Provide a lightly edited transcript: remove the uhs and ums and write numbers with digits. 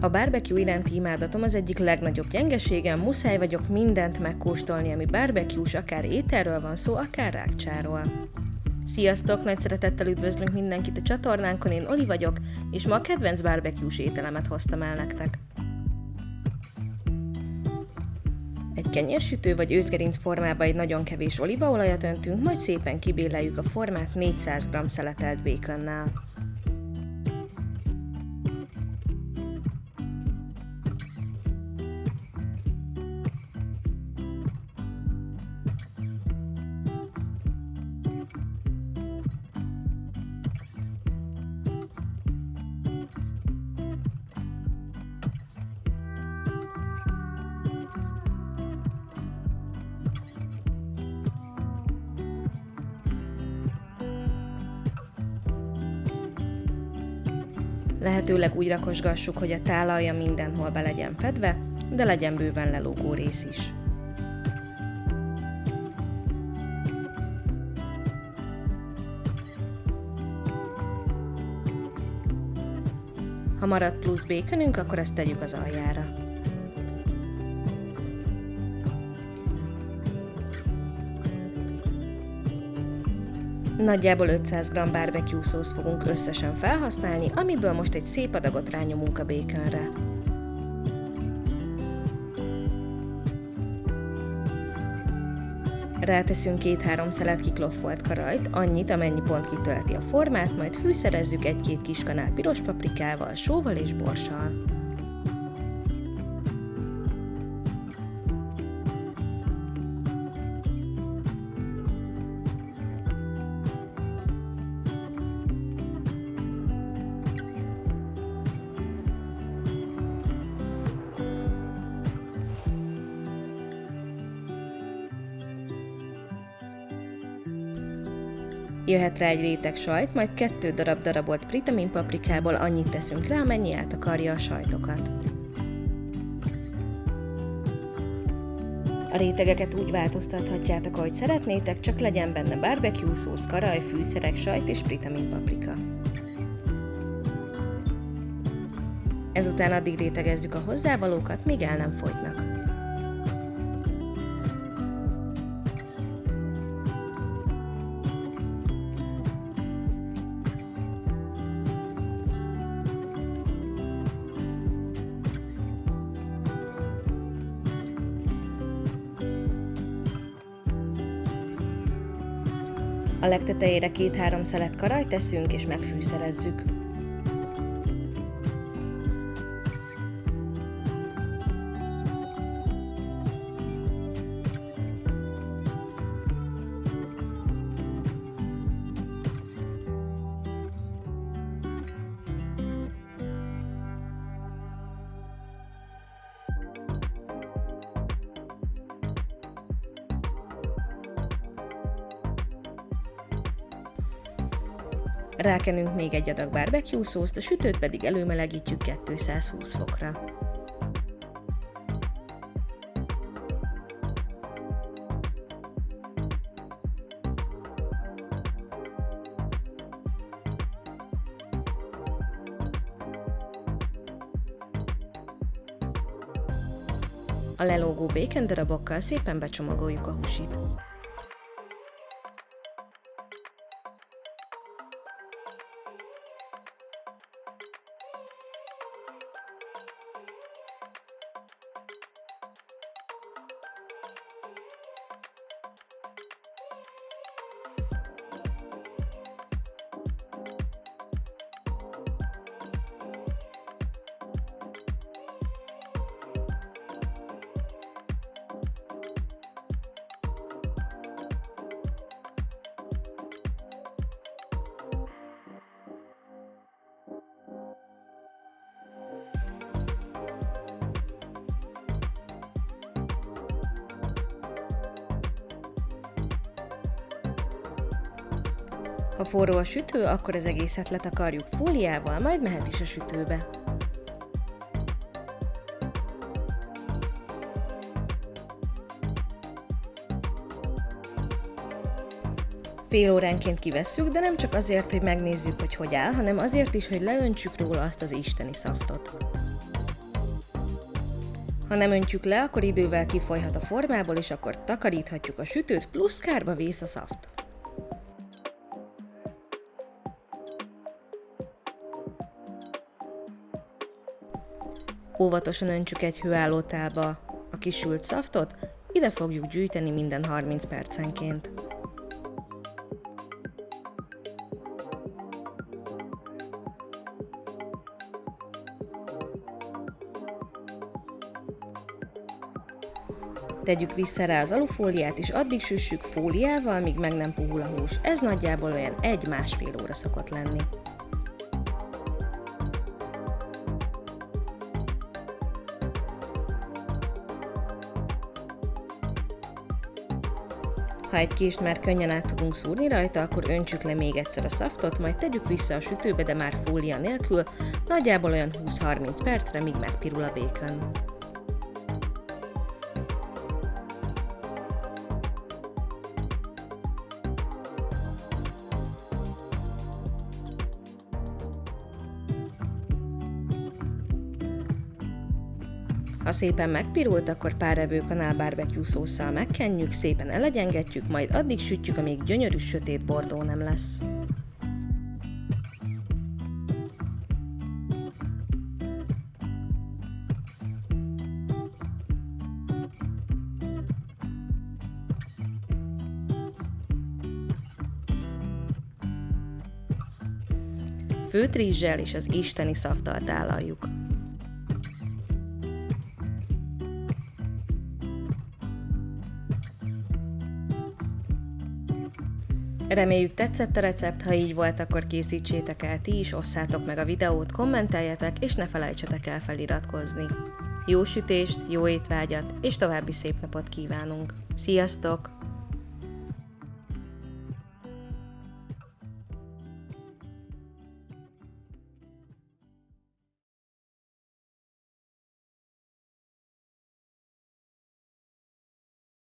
A barbecue iránti imádatom az egyik legnagyobb gyengeségem, muszáj vagyok mindent megkóstolni, ami barbecue-s, akár ételről van szó, akár rákcsáról. Sziasztok! Nagy szeretettel üdvözlünk mindenkit a csatornánkon, én Oli vagyok, és ma a kedvenc barbecue-s ételemet hoztam el nektek. Egy kenyérsütő vagy őszgerinc formába egy nagyon kevés olívaolajat öntünk, majd szépen kibéleljük a formát 400 g szeletelt békönnel. Lehetőleg úgy rakosgassuk, hogy a tálalja mindenhol be legyen fedve, de legyen bőven lelógó rész is. Ha marad plusz békönünk, akkor ezt tegyük az aljára. Nagyjából 500 g barbecue szósz fogunk összesen felhasználni, amiből most egy szép adagot rányomunk a békönre. Ráteszünk 2-3 szelet kikloffolt karajt, annyit, amennyi pont kitölti a formát, majd fűszerezzük 1-2 kis kanál piros paprikával, sóval és borssal. Jöhet rá egy réteg sajt, majd 2 darab darabolt britamin paprikából annyit teszünk rá, amennyi eltakarja a sajtokat. A rétegeket úgy változtathatjátok, ahogy szeretnétek, csak legyen benne barbecue szósz, karaj, fűszerek, sajt és britamin paprika. Ezután addig rétegezzük a hozzávalókat, míg el nem fogynak. A legtetejére 2-3 szelet karajt teszünk és megfűszerezzük. Rákenünk még egy adag barbecue szószt, a sütőt pedig előmelegítjük 220 fokra. A lelógó békön darabokkal szépen becsomagoljuk a húsit. Ha forró a sütő, akkor az egészet letakarjuk fóliával, majd mehet is a sütőbe. Fél óránként kivesszük, de nem csak azért, hogy megnézzük, hogy áll, hanem azért is, hogy leöntsük róla azt az isteni szaftot. Ha nem öntjük le, akkor idővel kifolyhat a formából, és akkor takaríthatjuk a sütőt, plusz kárba vész a szaft. Óvatosan öntsük egy hőálló tálba a kisült szaftot, ide fogjuk gyűjteni minden 30 percenként. Tegyük vissza rá az alufóliát, és addig süssük fóliával, míg meg nem puhul a hús. Ez nagyjából olyan 1-1,5 óra szokott lenni. Ha egy kést már könnyen át tudunk szúrni rajta, akkor öntsük le még egyszer a szaftot, majd tegyük vissza a sütőbe, de már fólia nélkül, nagyjából olyan 20-30 percre, míg megpirul a békön. Ha szépen megpirult, akkor pár evőkanál barbecue szósszal megkenjük, szépen elegyengetjük, majd addig sütjük, amíg gyönyörű sötét bordó nem lesz. Főtt rizssel és az isteni szaftal tálaljuk. Reméljük tetszett a recept, ha így volt, akkor készítsétek el ti is, osszátok meg a videót, kommenteljetek, és ne felejtsetek el feliratkozni. Jó sütést, jó étvágyat, és további szép napot kívánunk! Sziasztok!